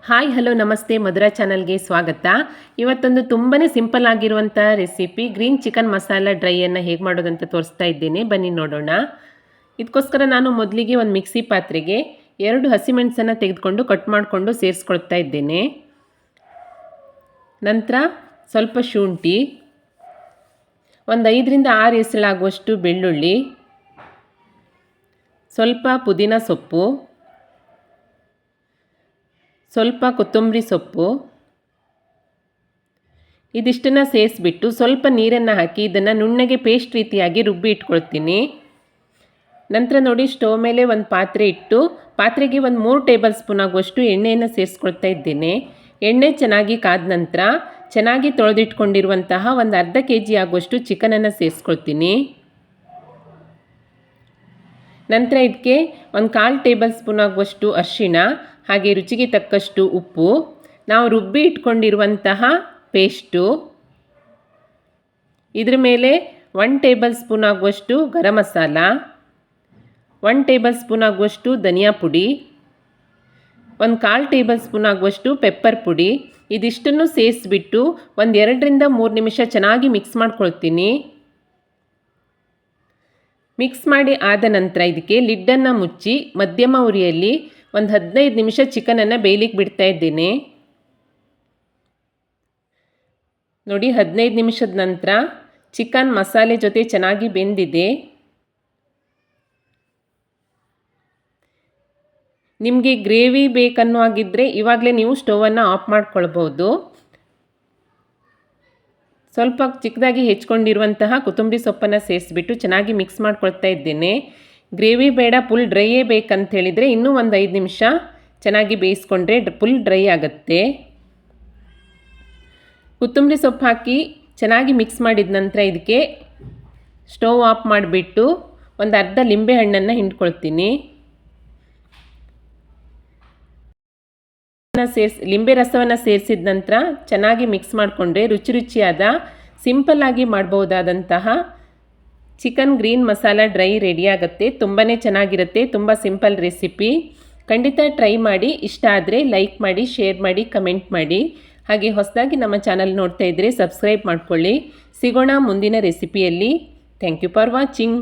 Hi hello ನಮಸ್ತೆ ಮಧುರಾ ಚಾನಲ್ಗೆ ಸ್ವಾಗತ. ಇವತ್ತೊಂದು ತುಂಬಾ ಸಿಂಪಲ್ ಆಗಿರುವಂಥ ರೆಸಿಪಿ ಗ್ರೀನ್ ಚಿಕನ್ ಮಸಾಲ ಡ್ರೈಯನ್ನು ಹೇಗೆ ಮಾಡೋದಂತ ತೋರಿಸ್ತಾ ಇದ್ದೇನೆ, ಬನ್ನಿ ನೋಡೋಣ. ಇದಕ್ಕೋಸ್ಕರ ನಾನು ಮೊದಲಿಗೆ ಒಂದು ಮಿಕ್ಸಿ ಪಾತ್ರೆಗೆ 2 ಹಸಿಮೆಣಸನ್ನು ತೆಗೆದುಕೊಂಡು ಕಟ್ ಮಾಡಿಕೊಂಡು ಸೇರಿಸ್ಕೊಳ್ತಾ ಇದ್ದೇನೆ. ನಂತರ ಸ್ವಲ್ಪ ಶುಂಠಿ, ಒಂದು 5ರಿಂದ 6 ಎಸಳಾಗುವಷ್ಟು ಬೆಳ್ಳುಳ್ಳಿ, ಸ್ವಲ್ಪ ಪುದೀನ ಸೊಪ್ಪು, ಸ್ವಲ್ಪ ಕೊತ್ತಂಬರಿ ಸೊಪ್ಪು, ಇದಿಷ್ಟನ್ನು ಸೇರಿಸ್ಬಿಟ್ಟು ಸ್ವಲ್ಪ ನೀರನ್ನು ಹಾಕಿ ಇದನ್ನು ನುಣ್ಣಗೆ ಪೇಸ್ಟ್ ರೀತಿಯಾಗಿ ರುಬ್ಬಿ ಇಟ್ಕೊಳ್ತೀನಿ. ನಂತರ ನೋಡಿ, ಸ್ಟವ್ ಮೇಲೆ ಒಂದು ಪಾತ್ರೆ ಇಟ್ಟು ಪಾತ್ರೆಗೆ ಒಂದು 3 ಟೇಬಲ್ ಸ್ಪೂನ್ ಆಗುವಷ್ಟು ಎಣ್ಣೆಯನ್ನು ಸೇರಿಸ್ಕೊಳ್ತಾ ಇದ್ದೇನೆ. ಎಣ್ಣೆ ಚೆನ್ನಾಗಿ ಕಾದ ನಂತರ ಚೆನ್ನಾಗಿ ತೊಳೆದಿಟ್ಕೊಂಡಿರುವಂತಹ ಒಂದು ಅರ್ಧ kg ಆಗುವಷ್ಟು ಚಿಕನನ್ನು ಸೇರಿಸ್ಕೊಳ್ತೀನಿ. ನಂತರ ಇದಕ್ಕೆ ಒಂದು 1/4 ಟೇಬಲ್ ಸ್ಪೂನ್ ಆಗುವಷ್ಟು ಅರಿಶಿಣ, ಹಾಗೆ ರುಚಿಗೆ ತಕ್ಕಷ್ಟು ಉಪ್ಪು, ನಾವು ರುಬ್ಬಿ ಇಟ್ಕೊಂಡಿರುವಂತಹ ಪೇಸ್ಟು, ಇದ್ರ ಮೇಲೆ 1 ಟೇಬಲ್ ಸ್ಪೂನ್ ಆಗುವಷ್ಟು ಗರಂ ಮಸಾಲ, 1 ಟೇಬಲ್ ಸ್ಪೂನ್ ಆಗುವಷ್ಟು ಧನಿಯಾ ಪುಡಿ, ಒಂದು 1/4 ಟೇಬಲ್ ಸ್ಪೂನ್ ಆಗುವಷ್ಟು ಪೆಪ್ಪರ್ ಪುಡಿ, ಇದಿಷ್ಟನ್ನು ಸೇರಿಸ್ಬಿಟ್ಟು ಒಂದು 2ರಿಂದ 3 ನಿಮಿಷ ಚೆನ್ನಾಗಿ ಮಿಕ್ಸ್ ಮಾಡ್ಕೊಳ್ತೀನಿ. ಮಿಕ್ಸ್ ಮಾಡಿ ಆದ ನಂತರ ಇದಕ್ಕೆ ಲಿಡ್ಡನ್ನು ಮುಚ್ಚಿ ಮಧ್ಯಮ ಉರಿಯಲ್ಲಿ ಒಂದು 15 ನಿಮಿಷ ಚಿಕನನ್ನು ಬೇಯಲಿಕ್ಕೆ ಬಿಡ್ತಾ ಇದ್ದೇನೆ. ನೋಡಿ, 15 ನಿಮಿಷದ ನಂತರ ಚಿಕನ್ ಮಸಾಲೆ ಜೊತೆ ಚೆನ್ನಾಗಿ ಬೆಂದಿದೆ. ನಿಮಗೆ ಗ್ರೇವಿ ಬೇಕನ್ನೋ ಹಾಗಿದ್ದರೆ ಇವಾಗಲೇ ನೀವು ಸ್ಟವನ್ನು ಆಫ್ ಮಾಡ್ಕೊಳ್ಬೋದು. ಸ್ವಲ್ಪ ಚಿಕ್ಕದಾಗಿ ಹೆಚ್ಕೊಂಡಿರುವಂತಹ ಕೊತ್ತಂಬರಿ ಸೊಪ್ಪನ್ನು ಸೇರಿಸ್ಬಿಟ್ಟು ಚೆನ್ನಾಗಿ ಮಿಕ್ಸ್ ಮಾಡ್ಕೊಳ್ತಾ ಇದ್ದೇನೆ. ಗ್ರೇವಿ ಬೇಡ, ಫುಲ್ ಡ್ರೈಯೇ ಬೇಕಂತ ಹೇಳಿದರೆ ಇನ್ನೂ ಒಂದು 5 ನಿಮಿಷ ಚೆನ್ನಾಗಿ ಬೇಯಿಸ್ಕೊಂಡ್ರೆ ಫುಲ್ ಡ್ರೈ ಆಗುತ್ತೆ. ಕೊತ್ತಂಬರಿ ಸೊಪ್ಪು ಹಾಕಿ ಚೆನ್ನಾಗಿ ಮಿಕ್ಸ್ ಮಾಡಿದ ನಂತರ ಇದಕ್ಕೆ ಸ್ಟವ್ ಆಫ್ ಮಾಡಿಬಿಟ್ಟು ಒಂದು ಅರ್ಧ ಲಿಂಬೆ ಹಣ್ಣನ್ನು ಹಿಂಡ್ಕೊಳ್ತೀನಿ. ಲಿಂಬೆ ರಸವನ್ನು ಸೇರಿಸಿದ ನಂತರ ಚೆನ್ನಾಗಿ ಮಿಕ್ಸ್ ಮಾಡಿಕೊಂಡ್ರೆ ರುಚಿಯಾದ ಸಿಂಪಲ್ಲಾಗಿ ಮಾಡ್ಬೋದಾದಂತಹ ಚಿಕನ್ ಗ್ರೀನ್ ಮಸಾಲ ಡ್ರೈ ರೆಡಿಯಾಗುತ್ತೆ. ತುಂಬಾ ಚೆನ್ನಾಗಿರುತ್ತೆ, ತುಂಬ ಸಿಂಪಲ್ ರೆಸಿಪಿ. ಖಂಡಿತ ಟ್ರೈ ಮಾಡಿ. ಇಷ್ಟ ಆದರೆ ಲೈಕ್ ಮಾಡಿ, ಶೇರ್ ಮಾಡಿ, ಕಮೆಂಟ್ ಮಾಡಿ. ಹಾಗೆ ಹೊಸದಾಗಿ ನಮ್ಮ ಚಾನಲ್ ನೋಡ್ತಾ ಇದ್ದರೆ ಸಬ್ಸ್ಕ್ರೈಬ್ ಮಾಡ್ಕೊಳ್ಳಿ. ಸಿಗೋಣ ಮುಂದಿನ ರೆಸಿಪಿಯಲ್ಲಿ. Thank you for watching.